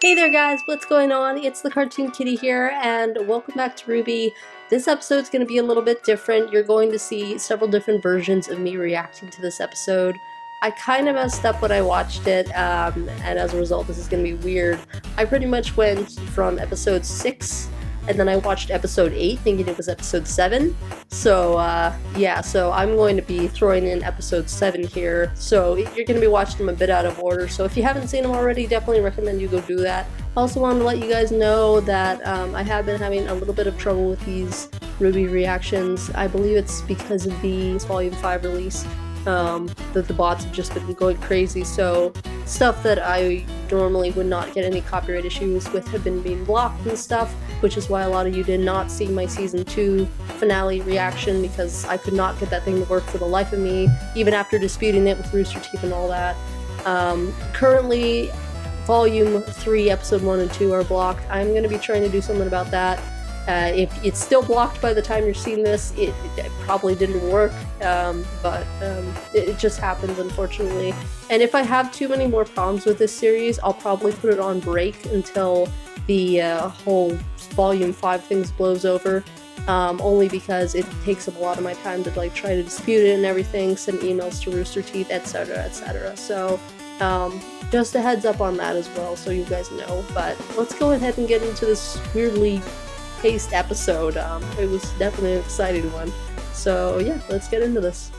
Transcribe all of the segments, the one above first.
Hey there guys, what's going on? It's the Cartoon Kitty here, and welcome back to RWBY. This episode's going to be a little bit different. You're going to see several different versions of me reacting to this episode. I kind of messed up when I watched it, and as a result this is going to be weird. I pretty much went from episode 6, and then I watched episode 8 thinking it was episode 7. So, yeah, so I'm going to be throwing in episode 7 here. So you're going to be watching them a bit out of order. So if you haven't seen them already, definitely recommend you go do that. I also wanted to let you guys know that I have been having a little bit of trouble with these RWBY reactions. I believe it's because of the Volume 5 release. That the bots have just been going crazy, so stuff that I normally would not get any copyright issues with have been being blocked and stuff, which is why a lot of you did not see my season 2 finale reaction, because I could not get that thing to work for the life of me, even after disputing it with Roosterteeth and all that. Currently, Volume 3, Episode 1 and 2 are blocked. I'm going to be trying to do something about that. If it's still blocked by the time you're seeing this, it probably didn't work, but it just happens, unfortunately. And if I have too many more problems with this series, I'll probably put it on break until the whole Volume 5 things blows over, only because it takes up a lot of my time to like try to dispute it and everything, send emails to Roosterteeth, etc, etc. So, just a heads up on that as well, so you guys know. But let's go ahead and get into this weirdly paced episode. It was definitely an exciting one. So yeah, let's get into this.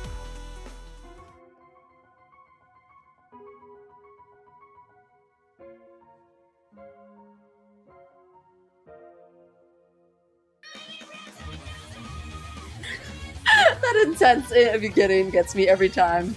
That intense beginning gets me every time.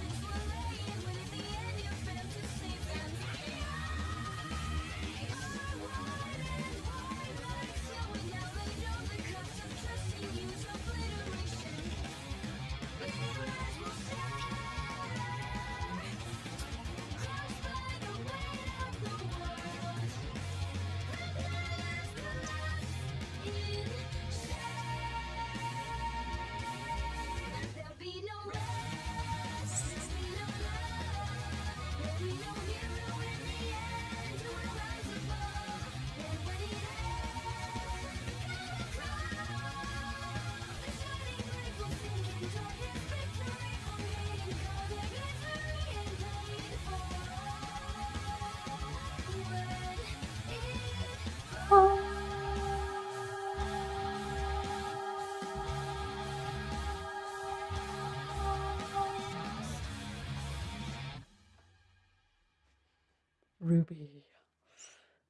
RWBY.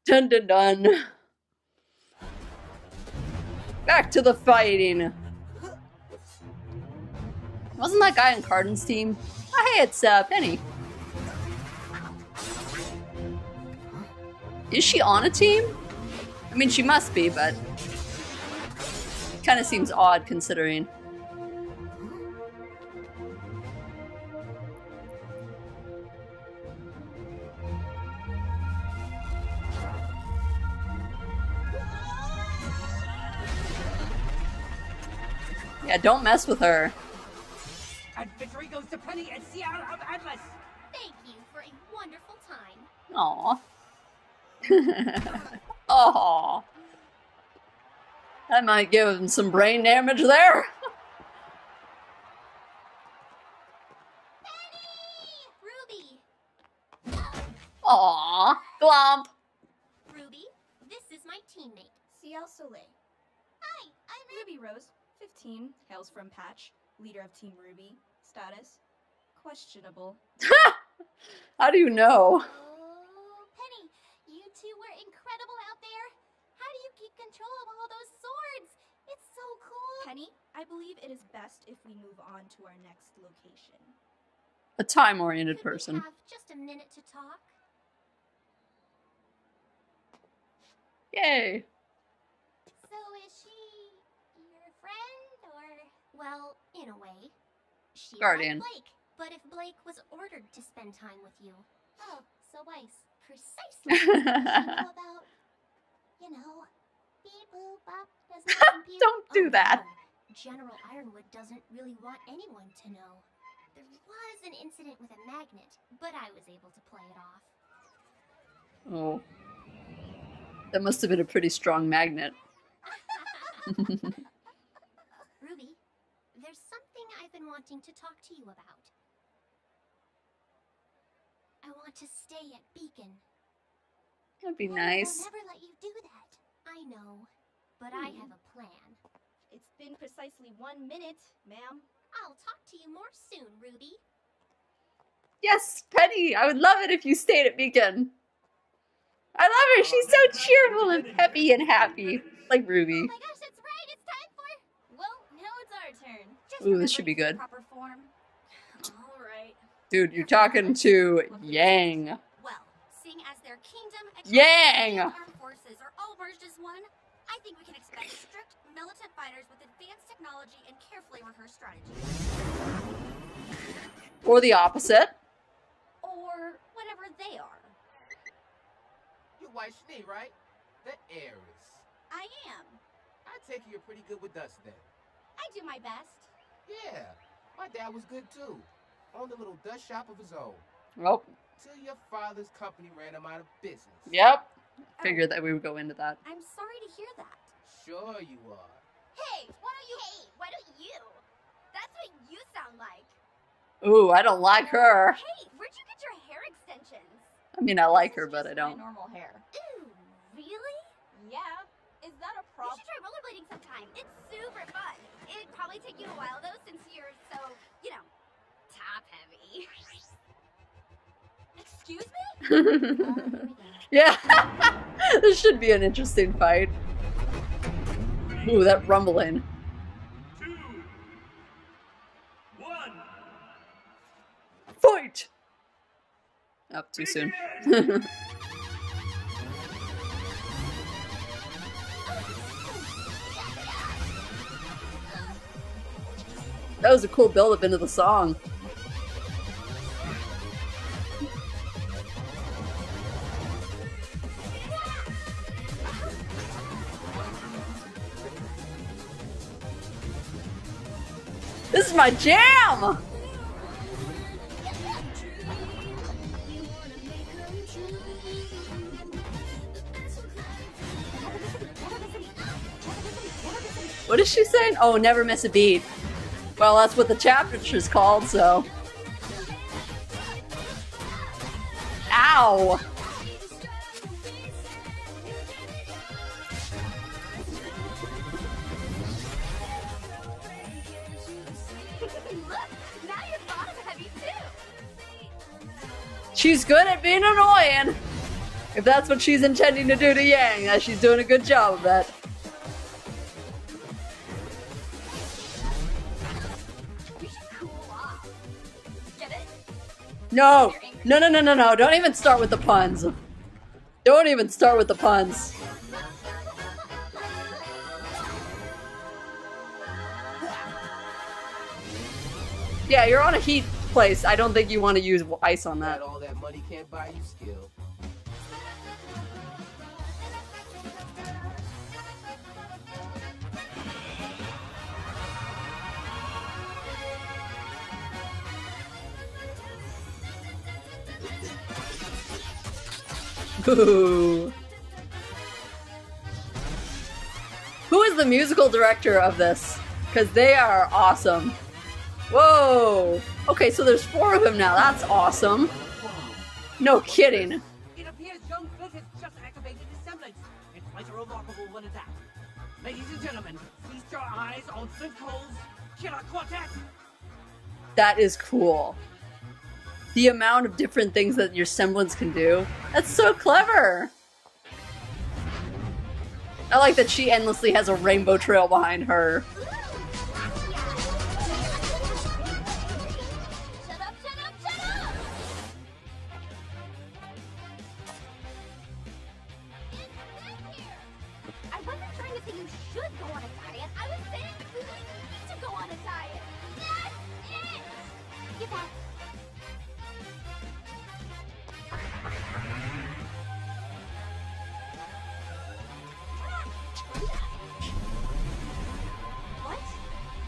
Dun dun dun. Back to the fighting. Wasn't that guy on Cardin's team? Oh, hey, it's Penny. Is she on a team? I mean, she must be, but it kind of seems odd considering. Yeah, don't mess with her. And victory goes to Penny and Seattle of Atlas. Thank you for a wonderful time. Aww. Aww. That might give him some brain damage there. Penny! RWBY! Aww. Glomp. RWBY, this is my teammate. CL Soleil. Hi, I'm Ruby Rose, 15, hails from Patch, leader of Team RWBY. Status, questionable. How do you know? Oh, Penny, you two were incredible out there. How do you keep control of all those swords? It's so cool. Penny, I believe it is best if we move on to our next location. A time-oriented Could person. we have just a minute to talk? Yay. So is she your friend, or, well, in a way? She's Guardian. like Blake, but if Blake was ordered to spend time with you. Oh, so Weiss. Precisely. What you know about, you know, beep boop bop does not compute. Don't do that. No. General Ironwood doesn't really want anyone to know. There was an incident with a magnet, but I was able to play it off. Oh. That must have been a pretty strong magnet. Ruby, there's something I've been wanting to talk to you about. I want to stay at Beacon. That'd be I'll nice. never let you do that. I know, but I have a plan. It's been precisely 1 minute, ma'am. I'll talk to you more soon, Ruby. Yes, Penny! I would love it if you stayed at Beacon. I love her! She's so cheerful and peppy and happy. Like Ruby. Oh my gosh, that's right! It's time for... Well, now it's our turn. Just Ooh, this remember should be to use good. proper form. All right. Dude, you're talking to Yang. Well, seeing as their kingdom, Yang! and armed forces are all merged as one, I think we can expect strict, militant fighters with advanced technology and carefully rehearsed strategies. Or the opposite. Or whatever they are. You White Schnee, right? The heiress. I am. I take it you're pretty good with dust then. I do my best. Yeah, my dad was good too. Owned a little dust shop of his own. Well, Till your father's company ran him out of business. yep. Figured that we would go into that. I'm sorry to hear that. Sure you are. Hey, why don't you? Hey, why don't you? That's what you sound like. Ooh, I don't like her. Hey, where'd you get your hair extensions? I mean, I like her, This is but I just don't. My normal hair. Ooh, really? Yeah. Is that a You problem? should try rollerblading sometime. It's super fun. It'd probably take you a while though, since you're so, you know, top heavy. Excuse me? Yeah. This should be an interesting fight. Ooh, that rumbling. 2, 1. Fight! Up too soon. That was a cool build-up into the song. This is my jam! What is she saying? Oh, never miss a beat. Well, that's what the chapter is called, so. Ow! Now you're bottom heavy too. She's good at being annoying. If that's what she's intending to do to Yang, she's doing a good job of that. You should cool off. Get it? No! No, no, no, no, no. Don't even start with the puns. Don't even start with the puns. Yeah, you're on a heat place. I don't think you want to use ice on that. Not all that money can't buy you skill. Ooh. Who is the musical director of this? Because they are awesome. Whoa! Okay, so there's 4 of them now. That's awesome. No kidding. It appears young Flynn has just activated his semblance. It's quite a remarkable one at that. Ladies and gentlemen, feast your eyes on Flynn Cole's Killer Quartet. That is cool. The amount of different things that your semblance can do. That's so clever. I like that she endlessly has a rainbow trail behind her. Shut up, shut up, shut up! I wasn't trying to say you should go on a diet. I was saying you need to go on a diet. That's it! Get back. What?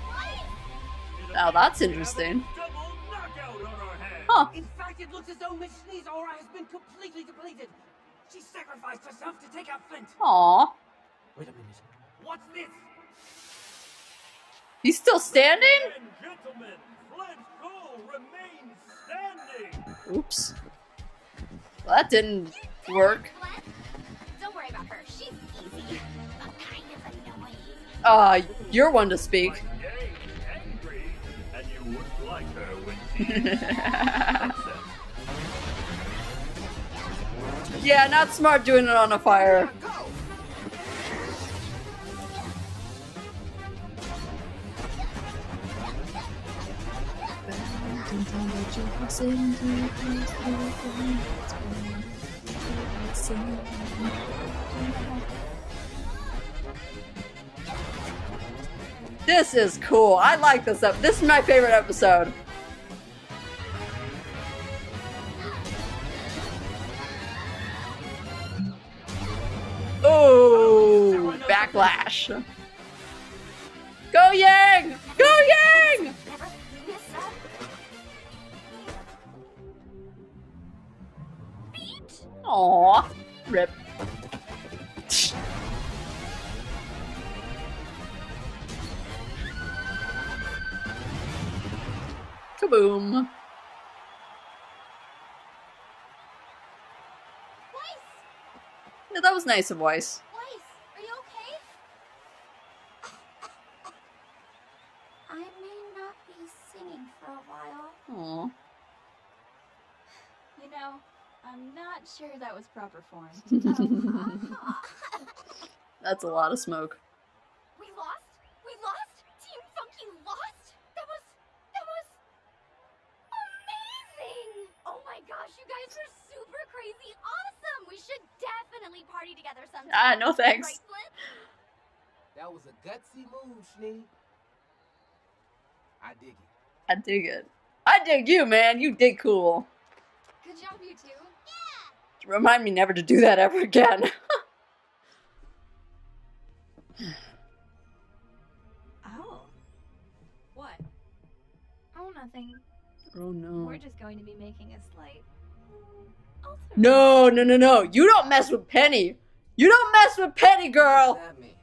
What? Now that's interesting. Double knockout on our hands. Huh. In fact, it looks as though Miss Schnee's aura has been completely depleted. She sacrificed herself to take out Flint. Aw. Wait a minute. What's this? He's still standing? And gentlemen, Flint's goal remains standing. Oops. Well, that didn't work. Flint? Don't worry about her. She's easy, but kind of annoying. You're one to speak. Like Jane, angry, and you wouldn't like her when she's upset. Yeah, not smart doing it on a fire. Go! This is cool. I like this up. This is my favorite episode. Oh, backlash. Go Yang! Go Yang! Never miss a beat. Aw, rip. Kaboom. Weiss! Yeah, that was nice of Weiss. Weiss, are you okay? I may not be singing for a while. Aw. You know, I'm not sure that was proper form. That's a lot of smoke. We lost? We lost? Team Funky lost? That was amazing! Oh my gosh, you guys are super crazy awesome! We should definitely party together sometime. Ah, no thanks. Right, Flynn? That was a gutsy move, Schnee. I dig it. I dig it. I dig you, man. You did cool. Good job, you two. Remind me never to do that ever again. Oh. What? Oh, nothing. Oh no. We're just going to be making a slight alter. No, no, no, no. You don't mess with Penny. You don't mess with Penny, girl. What's that mean?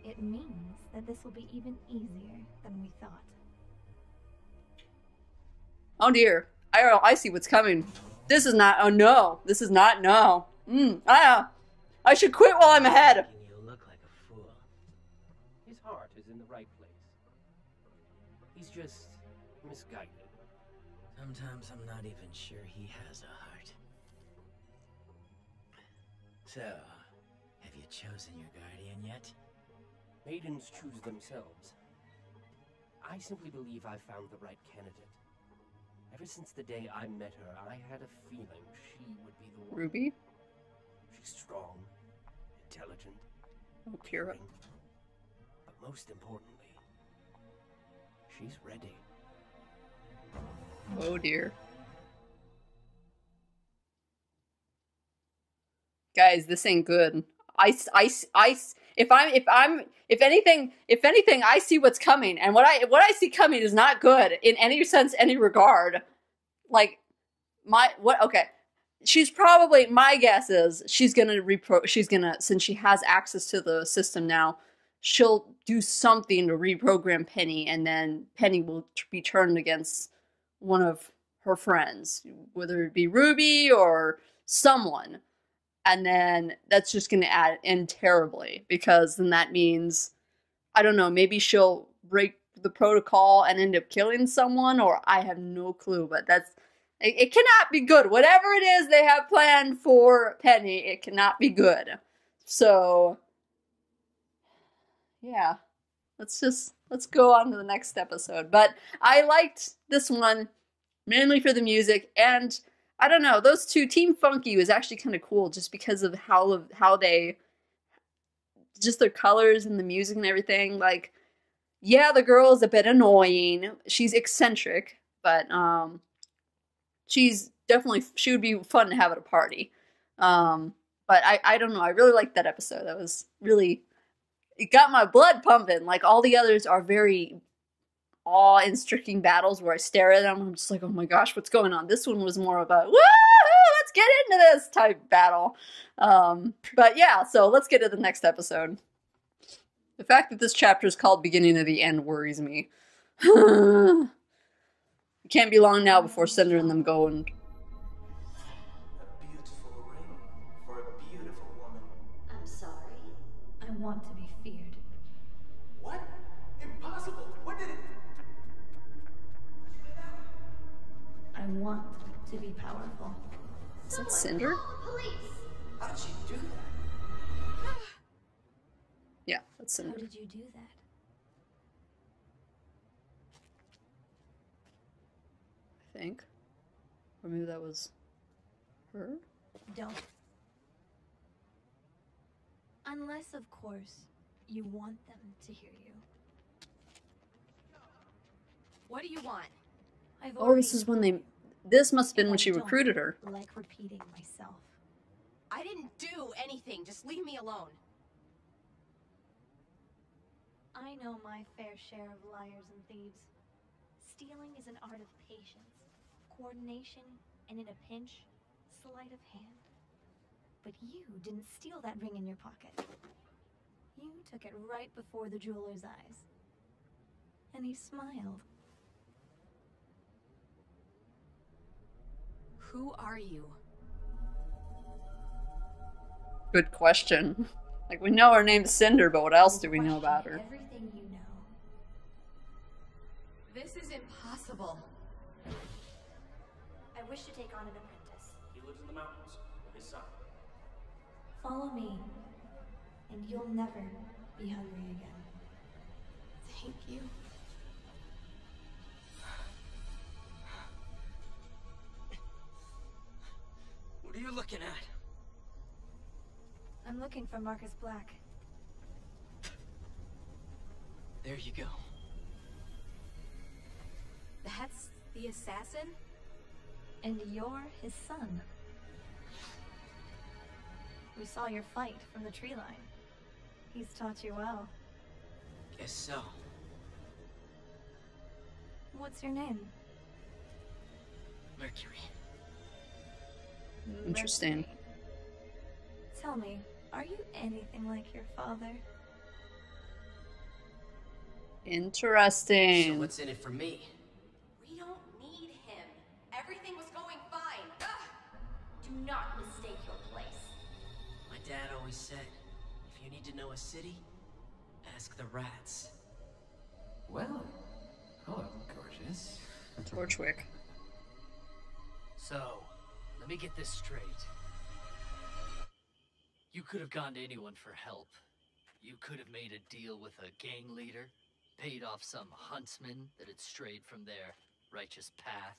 It means that this will be even easier than we thought. Oh dear. I see what's coming. This is not, oh no. This is not, no. I should quit while I'm ahead. You look like a fool. His heart is in the right place. He's just misguided. Sometimes I'm not even sure he has a heart. So, have you chosen your guardian yet? Maidens choose themselves. I simply believe I found the right candidate. Ever since the day I met her, I had a feeling she would be the one. Ruby? She's strong, intelligent, Oh, Kira. caring, but most importantly, she's ready. Oh dear. Guys, this ain't good. If anything, I see what's coming, and what I see coming is not good in any sense, any regard. Like, okay. She's probably, my guess is, she's gonna, since she has access to the system now, she'll do something to reprogram Penny, and then Penny will be turned against one of her friends, whether it be Ruby or someone. And then that's just going to end terribly, because then that means, I don't know, maybe she'll break the protocol and end up killing someone, or I have no clue, but it cannot be good. Whatever it is they have planned for Penny, it cannot be good. So, yeah, let's go on to the next episode. But I liked this one mainly for the music, and I don't know, those two, Team Funky was actually kind of cool just because of how they, just their colors and the music and everything. Like, yeah, the girl is a bit annoying. She's eccentric, but she would be fun to have at a party. But I don't know, I really liked that episode. That was really, it got my blood pumping. Like, all the others are very awe-instructing battles where I stare at them, I'm just like, oh my gosh, what's going on? This one was more of a, woohoo, let's get into this type battle. But yeah, so let's get to the next episode. The fact that this chapter is called Beginning of the End worries me. It can't be long now before Cinder and them go and... A beautiful ring for a beautiful woman. I'm sorry. I want to be feared. What? Impossible. What did it... I want to be powerful. Is that Cinder? How did she do that? Yeah, that's How Cinder. did you do that? I think. Or maybe that was her? Don't. Unless, of course, you want them to hear you. What do you want? I've Oh, already this is when told they... you, This must have been and when I she don't recruited her. like repeating myself. I didn't do anything. Just leave me alone. I know my fair share of liars and thieves. Stealing is an art of patience, coordination, and in a pinch, sleight of hand. But you didn't steal that ring in your pocket. You took it right before the jeweler's eyes. And he smiled. Who are you? Good question. Like, we know her name's Cinder, but what else do we know about her? Everything you know. This is impossible. I wish to take on an apprentice. He lives in the mountains with his son. Follow me, and you'll never be hungry again. Thank you. What are you looking at? I'm looking for Marcus Black. There you go. That's the assassin? And you're his son. We saw your fight from the tree line. He's taught you well. Guess so. What's your name? Mercury. Interesting. Mercury. Tell me, are you anything like your father? Interesting. So what's in it for me? We don't need him. Everything was going fine. Ugh. Do not mistake your place. My dad always said, if you need to know a city, ask the rats. Well, hello, gorgeous. Torchwick. So, let me get this straight. You could have gone to anyone for help. You could have made a deal with a gang leader, paid off some huntsman that had strayed from their righteous path.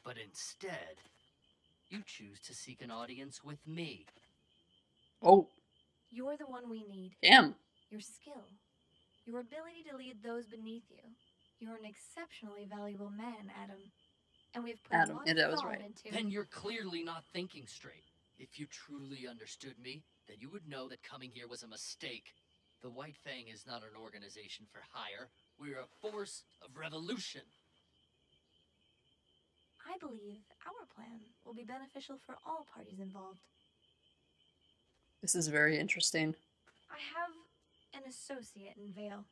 But instead, you choose to seek an audience with me. Oh, You're the one we need. damn. Your skill. Your ability to lead those beneath you. You're an exceptionally valuable man, Adam. And we've put Adam, a lot yeah, that of was thought right. into... Then you're clearly not thinking straight. If you truly understood me, then you would know that coming here was a mistake. The White Fang is not an organization for hire. We're a force of revolution. I believe our plan will be beneficial for all parties involved. This is very interesting. I have an associate in Vale.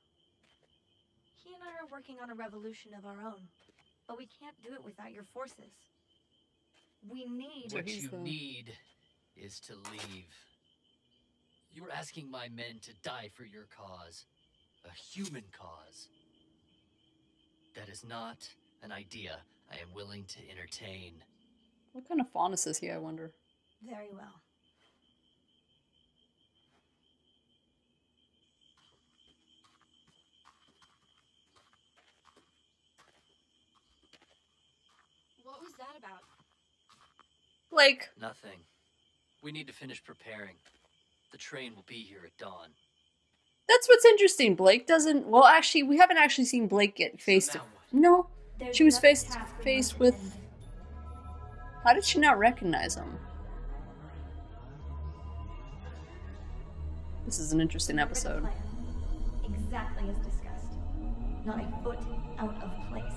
He and I are working on a revolution of our own, but we can't do it without your forces. We need... What he's you the- need is to leave. You're asking my men to die for your cause. A human cause. That is not an idea I am willing to entertain. What kind of faunus is he, I wonder? Very well. What was that about? Blake. Nothing. We need to finish preparing. The train will be here at dawn. That's what's interesting. Blake doesn't... Well, actually, we haven't actually seen Blake get face to... now what? No. There's She was another face to task we face must with... attend. How did she not recognize him? This is an interesting Remember the episode. plan. Exactly as discussed. Not a foot out of place.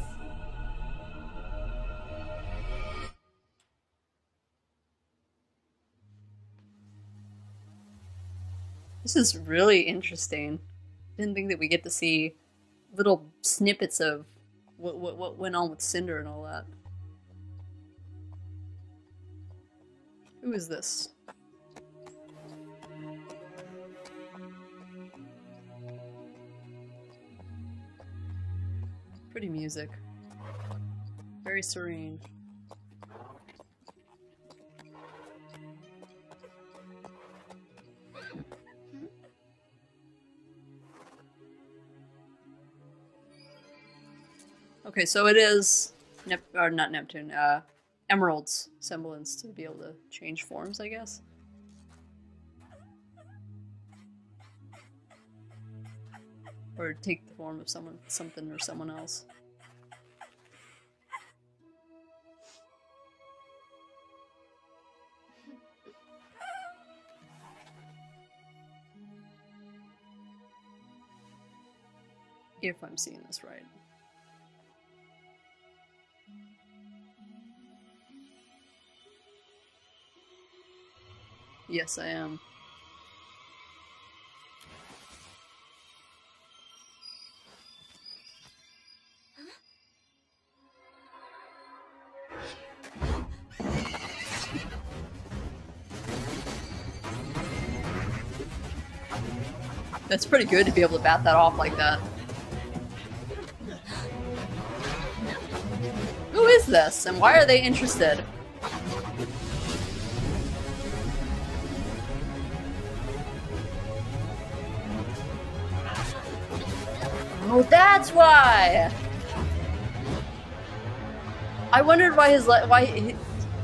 This is really interesting. Didn't think that we get to see little snippets of what went on with Cinder and all that. Who is this? Pretty music. Very serene. Okay, so it is or not Neptune, Emerald's semblance to be able to change forms, I guess. Or take the form of something or someone else. If I'm seeing this right. Yes, I am. That's pretty good to be able to bat that off like that. Who is this, and why are they interested? Oh, that's why! I wondered why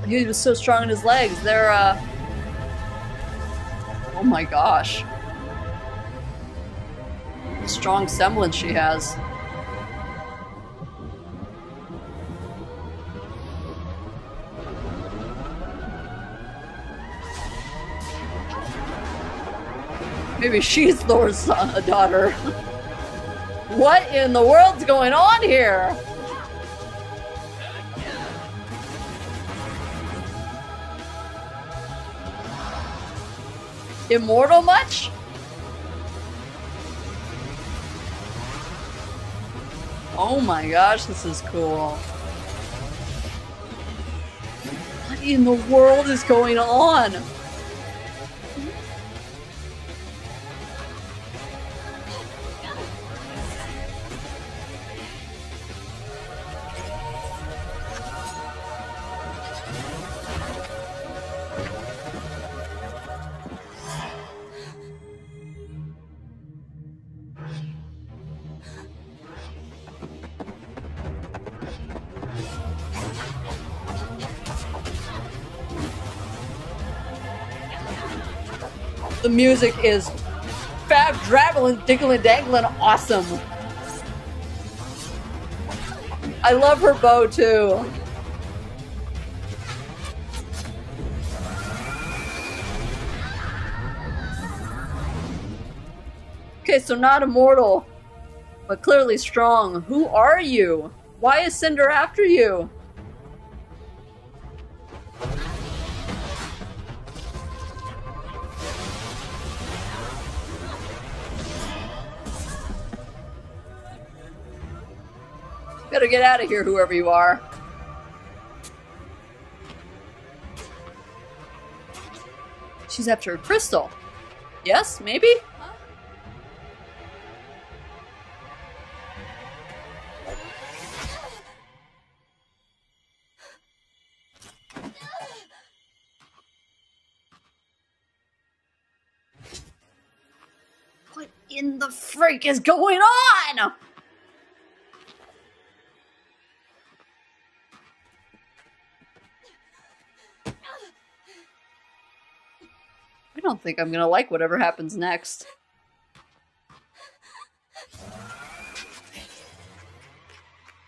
he was so strong in his legs. They're, oh my gosh. The strong semblance she has. Maybe she's Thor's daughter. What in the world's going on here? Immortal much? Oh my gosh, this is cool. What in the world is going on? The music is fab, drabbling, diggling, dangling, awesome. I love her bow too. Okay, so not immortal, but clearly strong. Who are you? Why is Cinder after you? Better get out of here, whoever you are. She's after a crystal. Yes, maybe? Huh? What in the freak is going on? I don't think I'm gonna like whatever happens next.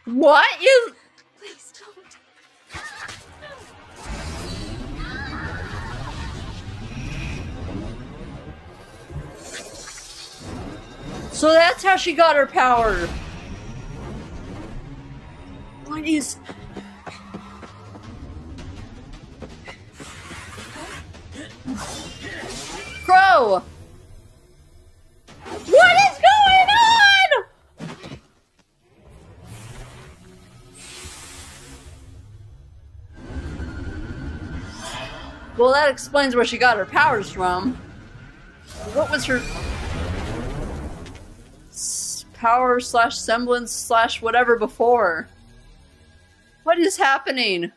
What is... Please don't. So that's how she got her power. What is... Crow! Well, that explains where she got her powers from. What was her power slash semblance slash whatever before? What is happening?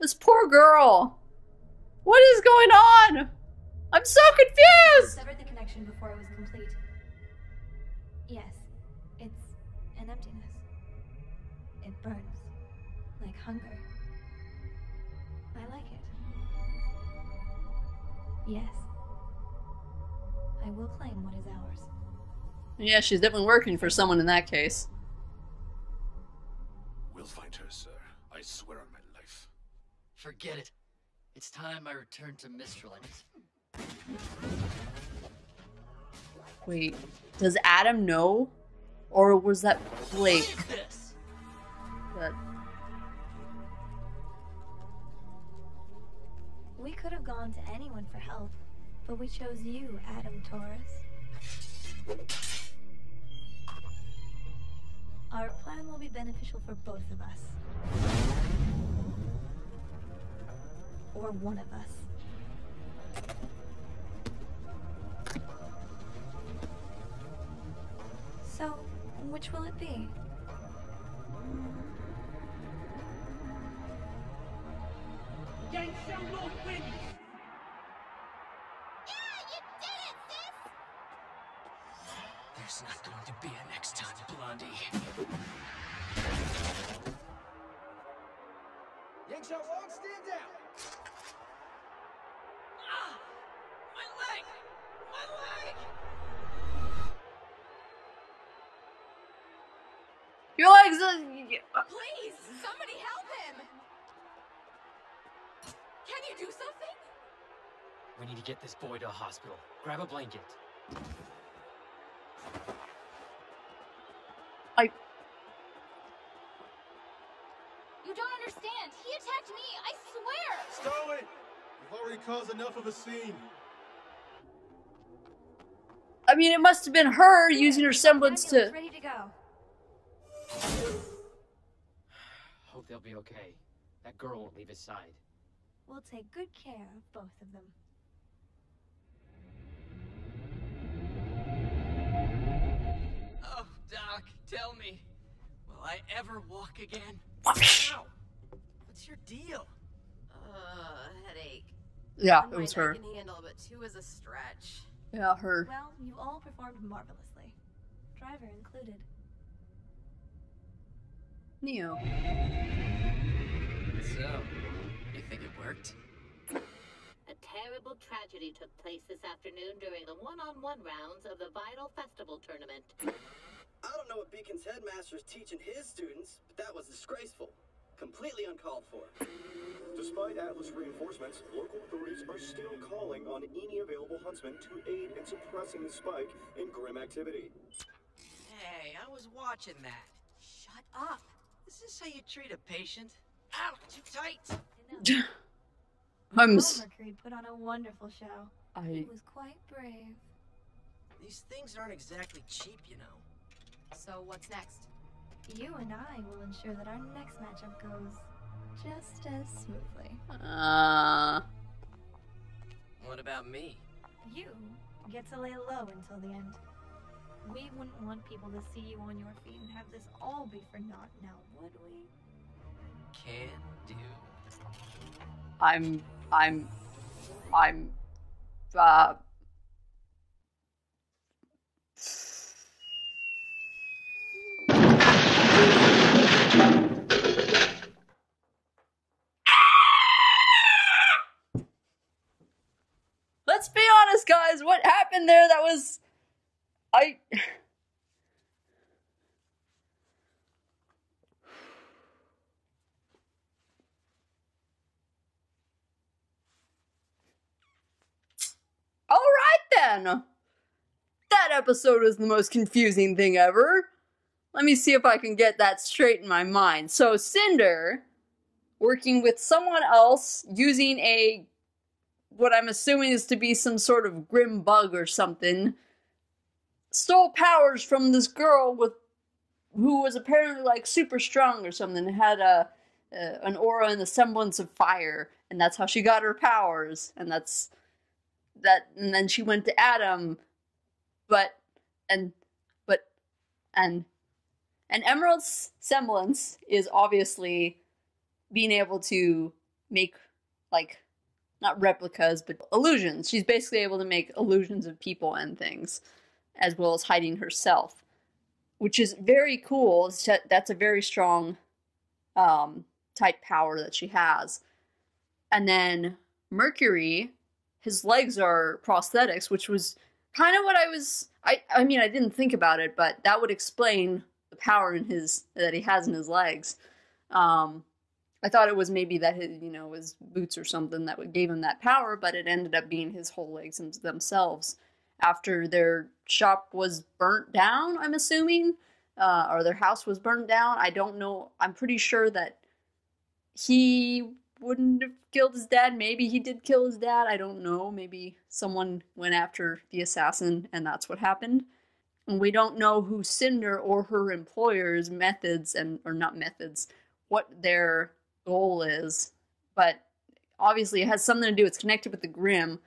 This poor girl. What is going on? I'm so confused! Severed the connection before it was complete. Yes, it's an emptiness. It burns like hunger. I like it. Yes. I will claim what is ours. Yeah, she's definitely working for someone in that case. We'll find her, sir. I swear on my life. Forget it. It's time I return to Mistral. Wait, does Adam know? Or was that Blake? What is this? We could have gone to anyone for help, but we chose you, Adam Taurus. Our plan will be beneficial for both of us. Or one of us. So, which will it be? There's not going to be a next time, Blondie. Yang Xiaolong, stand down! Ah! My leg! My leg! Your legs Please, somebody help him! Can you do something? We need to get this boy to a hospital. Grab a blanket. You don't understand. He attacked me, I swear! Stow it! You've already caused enough of a scene. I mean, it must have been her using her semblance to... Ready to go. Hope they'll be okay. That girl won't leave his side. We'll take good care of both of them. Oh, Doc, tell me. Will I ever walk again? Ow! What's your deal? Headache. Yeah, One it was might I her. can handle, but two is a stretch. Yeah, her. Well, you all performed marvelously. Driver included. Neo. So, you think it worked? A terrible tragedy took place this afternoon during the one-on-one rounds of the Vital Festival Tournament. I don't know what Beacon's headmaster's teaching his students, but that was disgraceful. Completely uncalled for. Despite Atlas reinforcements, local authorities are still calling on any available huntsman to aid in suppressing the spike in grim activity. Hey, I was watching that. Shut up. Is this how you treat a patient? Ow, too tight! Mercury put on a wonderful show. It was quite brave. These things aren't exactly cheap, you know. So what's next? You and I will ensure that our next matchup goes just as smoothly. What about me? You get to lay low until the end. We wouldn't want people to see you on your feet and have this all be for naught now, would we? Can do. Let's be honest, guys. What happened there? That was... Alright then! That episode was the most confusing thing ever. Let me see if I can get that straight in my mind. So, Cinder, working with someone else, using what I'm assuming is to be some sort of grim bug or something, stole powers from this girl who was apparently like super strong or something, had an aura in the semblance of fire, and that's how she got her powers, and and then she went to Adam, and Emerald's semblance is obviously being able to make, like, not replicas, but illusions. She's basically able to make illusions of people and things, as well as hiding herself, which is very cool. That's a very strong type power that she has. And then Mercury, his legs are prosthetics, which was kind of what I mean, I didn't think about it, but that would explain the power that he has in his legs. I thought it was maybe that his boots or something that gave him that power, but it ended up being his whole legs themselves. After their shop was burnt down, I'm assuming, or their house was burnt down. I don't know. I'm pretty sure that he wouldn't have killed his dad. Maybe he did kill his dad. I don't know. Maybe someone went after the assassin and that's what happened. And we don't know who Cinder or her employer's methods what their goal is. But obviously it has something to do. It's connected with the Grimm.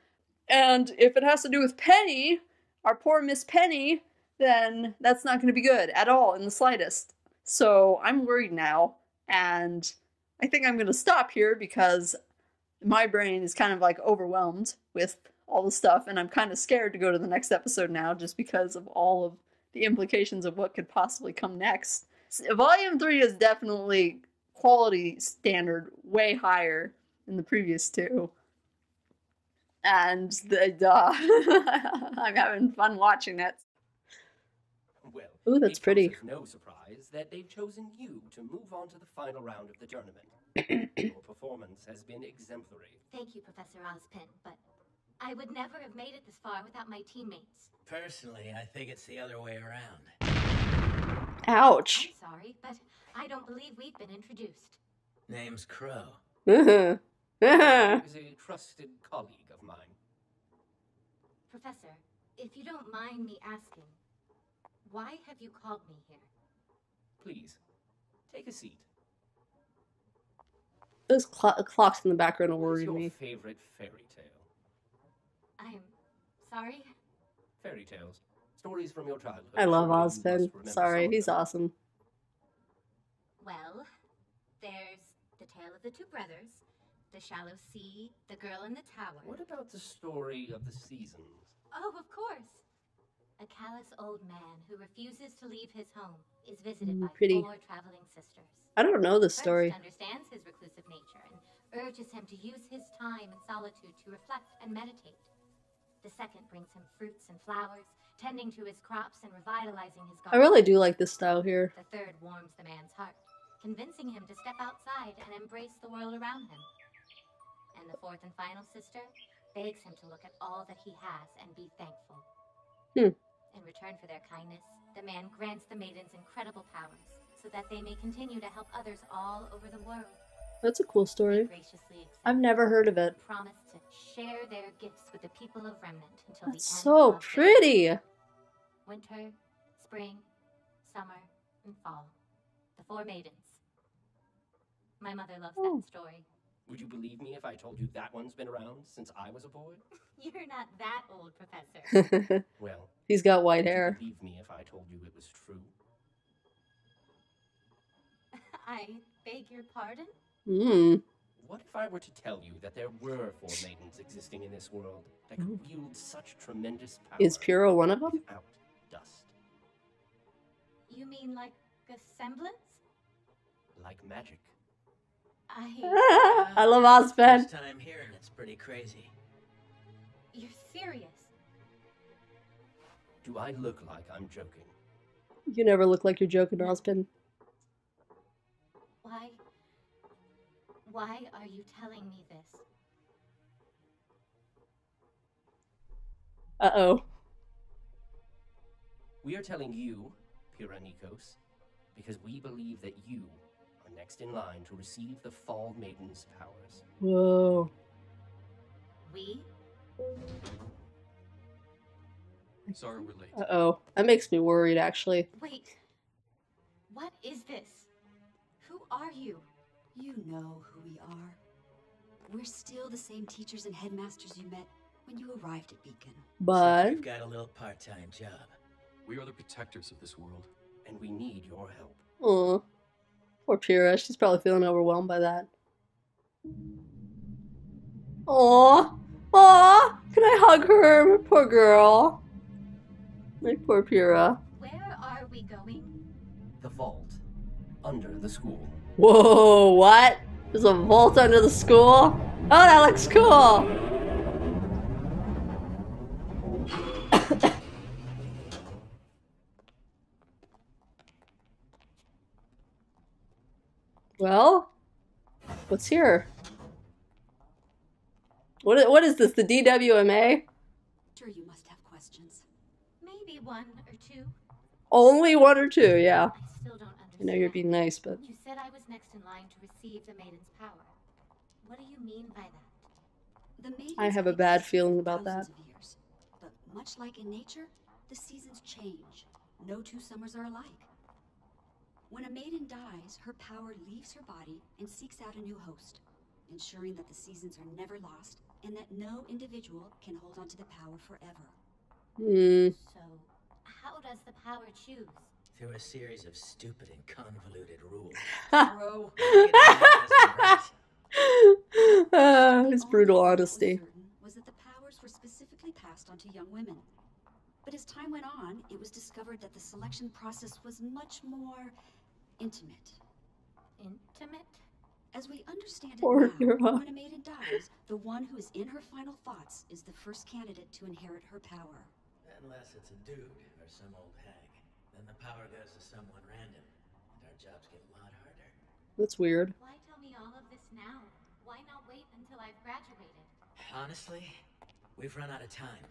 And if it has to do with Penny, our poor Miss Penny, then that's not going to be good at all in the slightest. So I'm worried now, and I think I'm going to stop here because my brain is kind of like overwhelmed with all the stuff, and I'm kind of scared to go to the next episode now just because of all of the implications of what could possibly come next. Volume 3 is definitely quality standard way higher than the previous two. And I'm having fun watching it. Well, ooh, that's pretty. It's no surprise that they've chosen you to move on to the final round of the tournament. Your performance has been exemplary. Thank you, Professor Ozpin, but I would never have made it this far without my teammates. Personally, I think it's the other way around. Ouch. I'm sorry, but I don't believe we've been introduced. Name's Crow. Uh-huh. He's a trusted colleague of mine. Professor, if you don't mind me asking, why have you called me here? Please, take a seat. Those clocks in the background are worrying me. What's your favorite fairy tale? I'm sorry? Fairy tales. Stories from your childhood. I love Surely you Ozpin. must remember Sorry, some of he's them. awesome. Well, there's the tale of the two brothers, the shallow sea, the girl in the tower. What about the story of the seasons? Oh, of course. A callous old man who refuses to leave his home is visited by pretty. 4 traveling sisters. I don't know this story. First understands his reclusive nature and urges him to use his time in solitude to reflect and meditate. The second brings him fruits and flowers, tending to his crops and revitalizing his garden. I really do like this style here. The third warms the man's heart, convincing him to step outside and embrace the world around him. And the fourth and final sister begs him to look at all that he has and be thankful. In return for their kindness, the man grants the maidens incredible powers, so that they may continue to help others all over the world. That's a cool story. Graciously accept I've never heard of it. and promise to share their gifts with the people of Remnant until That's the end so of their pretty. lives. Winter, spring, summer, and fall. The 4 maidens. My mother loves that story. Would you believe me if I told you that one's been around since I was a boy? You're not that old, Professor. Well, He's got white would you hair. believe me if I told you it was true? I beg your pardon? What if I were to tell you that there were 4 maidens existing in this world that could wield such tremendous power? Is Puro one of them? Without dust. You mean like a semblance? Like magic. I love Ozpin. First time hearing it's pretty crazy. You're serious? Do I look like I'm joking? You never look like you're joking, Ozpin. Why are you telling me this? Uh-oh. We are telling you, Pyranikos, because we believe that you are next in line to receive the Fall Maiden's powers. Whoa. We? Sorry we're late. Uh-oh. That makes me worried, actually. Wait. What is this? Who are you? You know who we are. We're still the same teachers and headmasters you met when you arrived at Beacon. But You've got a little part-time job. We are the protectors of this world. And we need your help. oh, poor Pyrrha. She's probably feeling overwhelmed by that. Aw, aw, can I hug her? Poor girl. My poor Pyrrha. Where are we going? The vault. Under the school. Whoa, what? There's a vault under the school? Oh, that looks cool. Well, what's here? What is this, the DWMA? Sure, you must have questions. Maybe one or two. Only one or two, yeah. I still don't understand. I know you're being nice, but... You said I was next in line to receive the maiden's power. What do you mean by that? The maidens I have a bad feeling about that. thousands of years, but much like in nature, the seasons change. No two summers are alike. When a maiden dies, her power leaves her body and seeks out a new host, ensuring that the seasons are never lost and that no individual can hold on to the power forever. So, how does the power choose? Through a series of stupid and convoluted rules. Bro. His brutal honesty. Was that the powers were specifically passed on to young women. But as time went on, it was discovered that the selection process was much more intimate. Intimate? As we understand it Poor now, girl. when a maiden dies, the one who is in her final thoughts is the first candidate to inherit her power. Unless it's a dude or some old hag. Then the power goes to someone random, and our jobs get a lot harder. That's weird. Why tell me all of this now? Why not wait until I've graduated? Honestly, we've run out of time.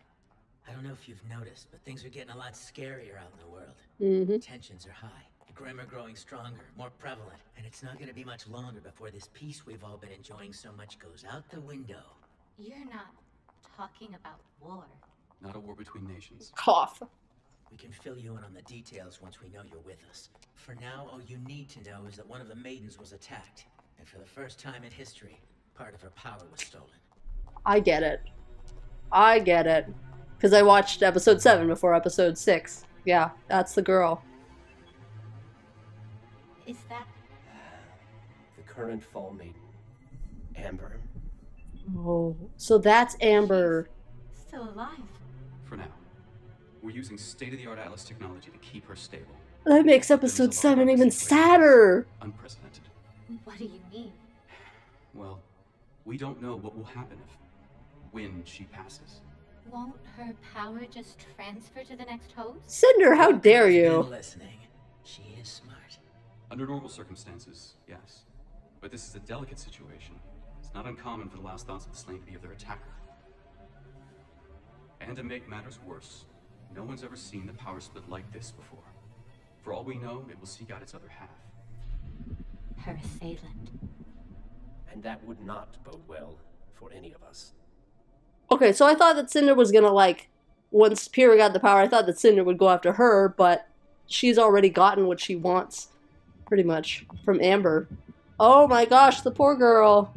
I don't know if you've noticed, but things are getting a lot scarier out in the world. Tensions are high. The grim are growing stronger, more prevalent, and it's not going to be much longer before this peace we've all been enjoying so much goes out the window. You're not talking about war. Not a war between nations. Cough. We can fill you in on the details once we know you're with us. For now, all you need to know is that one of the maidens was attacked, and for the first time in history, part of her power was stolen. I get it. I get it. Because I watched episode 7 before episode 6. Yeah, that's the girl. Is that... The current fall maiden. Amber. Oh, so that's Amber. still alive? For now. We're using state-of-the-art Atlas technology to keep her stable. That makes episode 7 even sadder. Unprecedented. What do you mean? Well, we don't know what will happen when she passes. Won't her power just transfer to the next host? Cinder, how dare you? Listening. She is smart. Under normal circumstances, yes. But this is a delicate situation. It's not uncommon for the last thoughts of the slain to be of their attacker. And to make matters worse, no one's ever seen the power split like this before. For all we know, it will seek out its other half. Her assailant. And that would not bode well for any of us. Okay, so I thought that Cinder was gonna, like, once Pyrrha got the power, I thought that Cinder would go after her, but she's already gotten what she wants, pretty much, from Amber. Oh my gosh, the poor girl.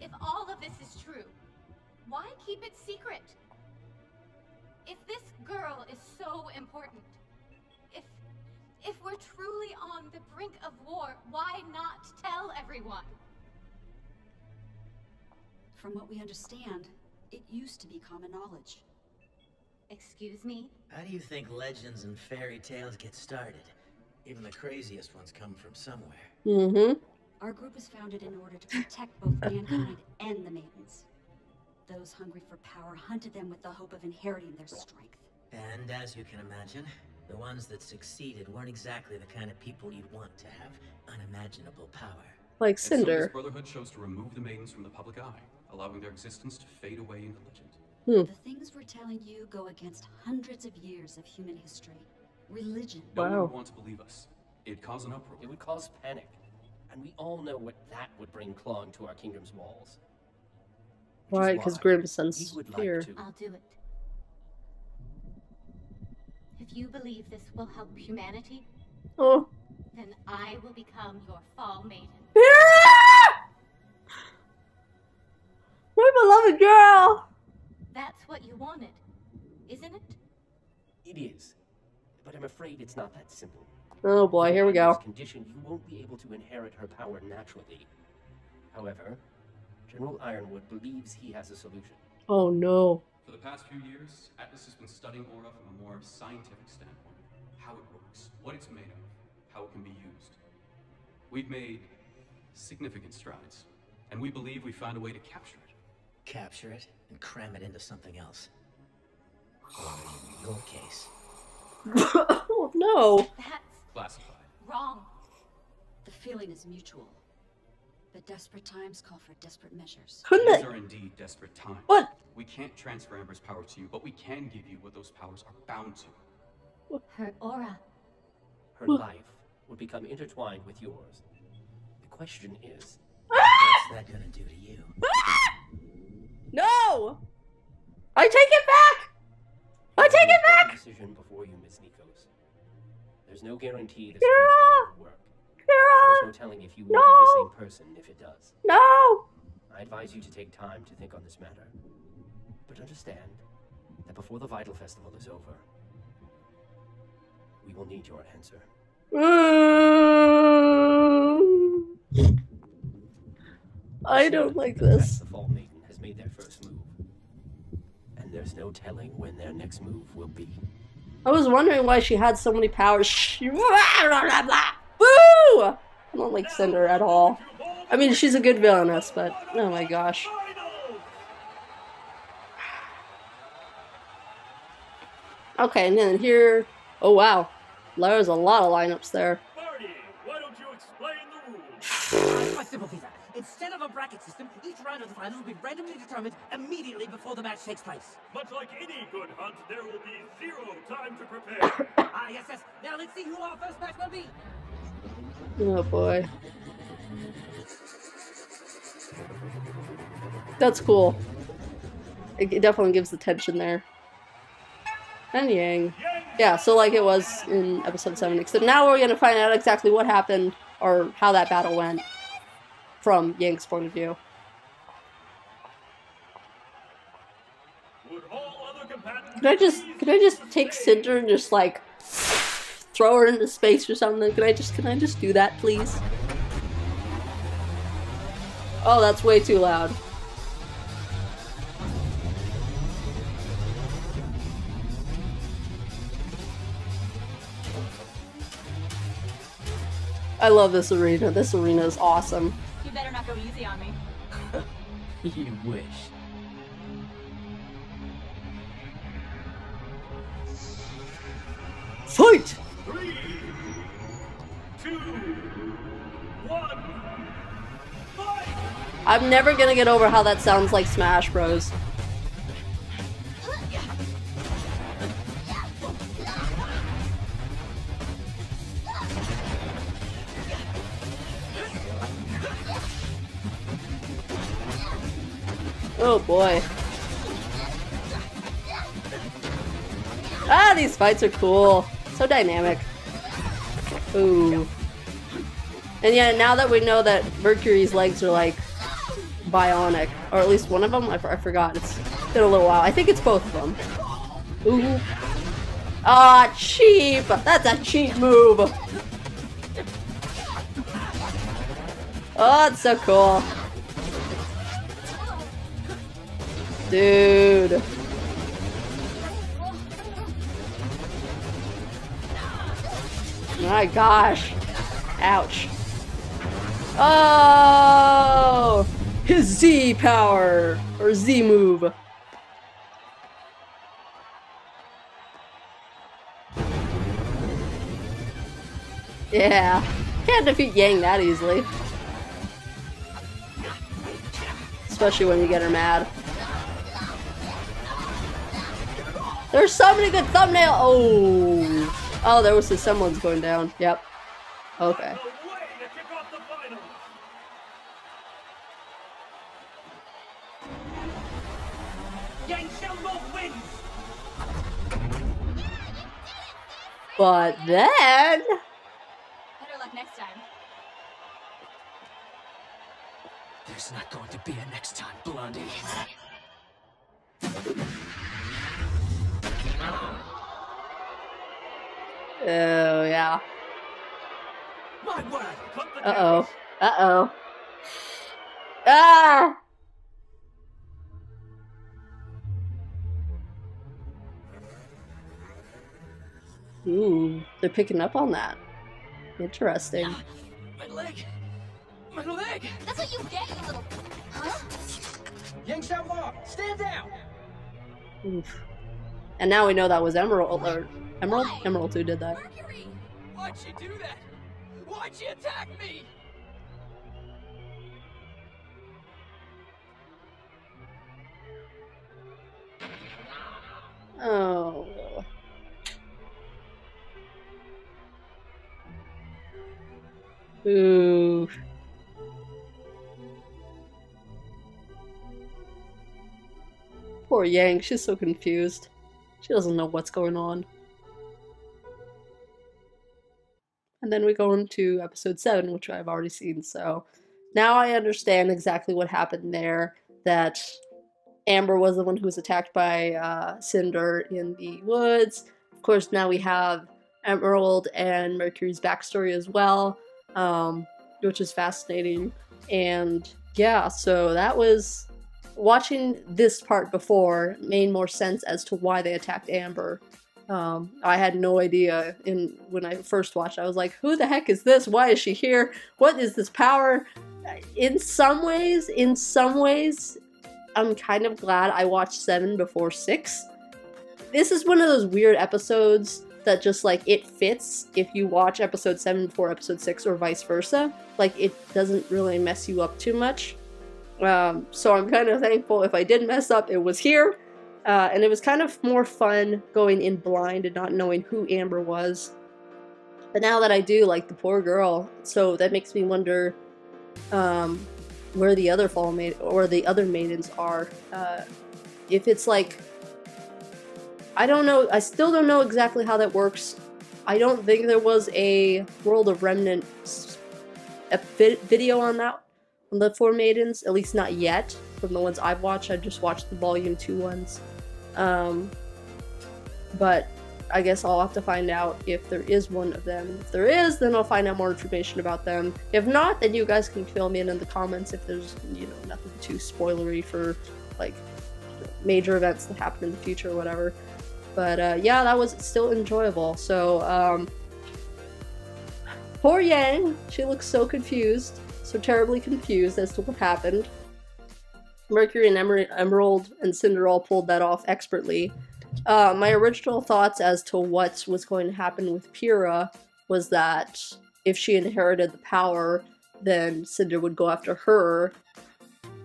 If all of this is true, why keep it secret? If this girl is so important, if we're truly on the brink of war, why not tell everyone? From what we understand, it used to be common knowledge. Excuse me? How do you think legends and fairy tales get started? Even the craziest ones come from somewhere. Mm-hmm. Our group was founded in order to protect both mankind and the maidens. Those hungry for power hunted them with the hope of inheriting their strength. And as you can imagine, the ones that succeeded weren't exactly the kind of people you'd want to have unimaginable power. Like And so Cinder. this Brotherhood chose to remove the maidens from the public eye, allowing their existence to fade away into legend. The things we're telling you go against hundreds of years of human history. Religion. No one would want to believe us. It'd cause an uproar. It would cause panic. And we all know what that would bring clawing to our kingdom's walls. Right, because Grimm sends fear. I'll do it. If you believe this will help humanity, Oh. Then I will become your fall maiden. My beloved girl! That's what you wanted, isn't it? It is, but I'm afraid it's not that simple. Oh boy, here we go. In this condition, you won't be able to inherit her power naturally. However, General Ironwood believes he has a solution. Oh no. For the past few years, Atlas has been studying aura from a more scientific standpoint. How it works, what it's made of, how it can be used. We've made significant strides, and we believe we found a way to capture it. Capture it and cram it into something else. Or in your case. Oh no. That's classified. Wrong. The feeling is mutual. But desperate times call for desperate measures. These are indeed desperate times. What? We can't transfer Amber's power to you, but we can give you what those powers are bound to. Her aura. Her life would become intertwined with yours. The question is, what's that gonna do to you? No! I take it back! I take it back! Decision before you, Miss Nikos. There's no guarantee this Kira! will work. Kira! There's no telling if you will be the same person if it does. No! I advise you to take time to think on this matter. But understand that before the Vital Festival is over, we will need your answer. I don't like this. The Fall Maiden has made their first move. And there's no telling when their next move will be. I was wondering why she had so many powers. Woo! I don't like Cinder at all. I mean, she's a good villainess, but oh my gosh. Okay, and then here... Oh wow. There's a lot of lineups there. Marty, why don't you explain the rules? My simple feature. Instead of a bracket system, each round of the finals will be randomly determined immediately before the match takes place. Much like any good hunt, there will be 0 time to prepare. Yes. Now let's see who our first match will be. Oh boy. That's cool. It definitely gives the tension there. And Yang. Yeah, so like it was in episode 7, except now we're going to find out exactly what happened or how that battle went from Yang's point of view. Could I just take Cinder and just like throw her into space or something? Can I just do that, please? Oh, that's way too loud. I love this arena. This arena is awesome. You better not go easy on me. You wish. Fight! 3, 2, 1, fight! I'm never gonna get over how that sounds like Smash Bros. Oh boy. Ah, these fights are cool. So dynamic. Ooh. And yeah, now that we know that Mercury's legs are like bionic, or at least one of them, I forgot. It's been a little while. I think it's both of them. Ooh. Ah, cheap! That's a cheap move! Oh, it's so cool. Dude. My gosh. Ouch. Oh! His Z power! Or Z move. Yeah. Can't defeat Yang that easily. Especially when you get her mad. There's so many good thumbnail. Oh. Oh, there was someone's going down. Yep. Okay. But then... Better luck There's not going to be a next time, Blondie. Oh, yeah. My word! Uh-oh. Uh-oh. Ah! Ooh, they're picking up on that. Interesting. My leg! My leg! That's what you get, you little... Huh? Yang Xiaolong, stand down! Oof. And now we know that was Emerald, or... Emerald? Emerald who did that. Mercury! Why'd she do that? Why'd she attack me? Oh. Ooh. Poor Yang, she's so confused. She doesn't know what's going on. And then we go into episode 7, which I've already seen, so now I understand exactly what happened there, that Amber was the one who was attacked by Cinder in the woods. Of course, now we have Emerald and Mercury's backstory as well, which is fascinating. And yeah, so that was... Watching this part before made more sense as to why they attacked Amber. I had no idea when I first watched. I was like, who the heck is this? Why is she here? What is this power? In some ways, I'm kind of glad I watched 7 before 6. This is one of those weird episodes that just, like, it fits if you watch episode 7 before episode 6 or vice versa. Like, it doesn't really mess you up too much. So I'm kind of thankful if I did mess up, it was here. And it was kind of more fun going in blind and not knowing who Amber was. But now that I do, like, the poor girl, so that makes me wonder where the other fall maiden or the other maidens are. If it's like, I don't know, I still don't know exactly how that works. I don't think there was a World of Remnant video on that. On the 4 maidens, at least not yet. From the ones I've watched, I just watched the volume 2 ones. But I guess I'll have to find out if there is one of them. If there is, then I'll find out more information about them. If not, then you guys can fill me in the comments if there's, you know, nothing too spoilery for, like, major events that happen in the future or whatever. But yeah, that was still enjoyable. So, poor Yang, she looks so confused. So terribly confused as to what happened. Mercury and Emerald and Cinder all pulled that off expertly. My original thoughts as to what was going to happen with Pyrrha was that if she inherited the power, then Cinder would go after her.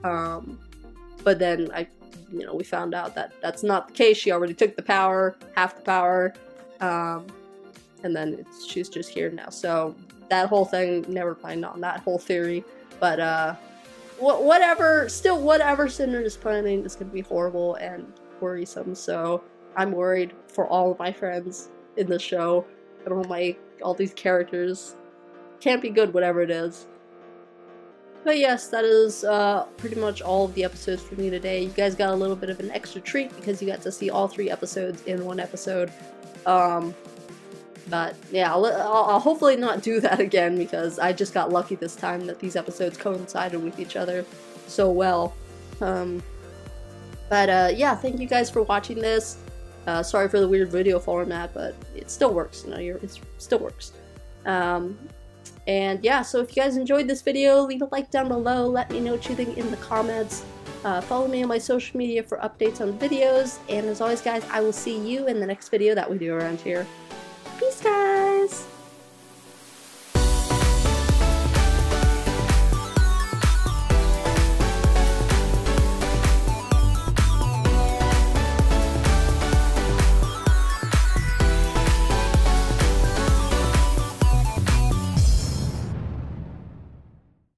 But then we found out that that's not the case. She already took the power, half the power, and then she's just here now. So that whole thing, never mind on that whole theory, but whatever Cinder is planning is going to be horrible and worrisome, so I'm worried for all of my friends in the show and all these characters. Can't be good, whatever it is. But yes, that is pretty much all of the episodes for me today. You guys got a little bit of an extra treat because you got to see all 3 episodes in one episode. But yeah, I'll hopefully not do that again because I just got lucky this time that these episodes coincided with each other so well. Yeah, thank you guys for watching this. Sorry for the weird video format, but it still works. You know, it still works. And yeah, so if you guys enjoyed this video, leave a like down below. Let me know what you think in the comments. Follow me on my social media for updates on videos. And as always, guys, I will see you in the next video that we do around here.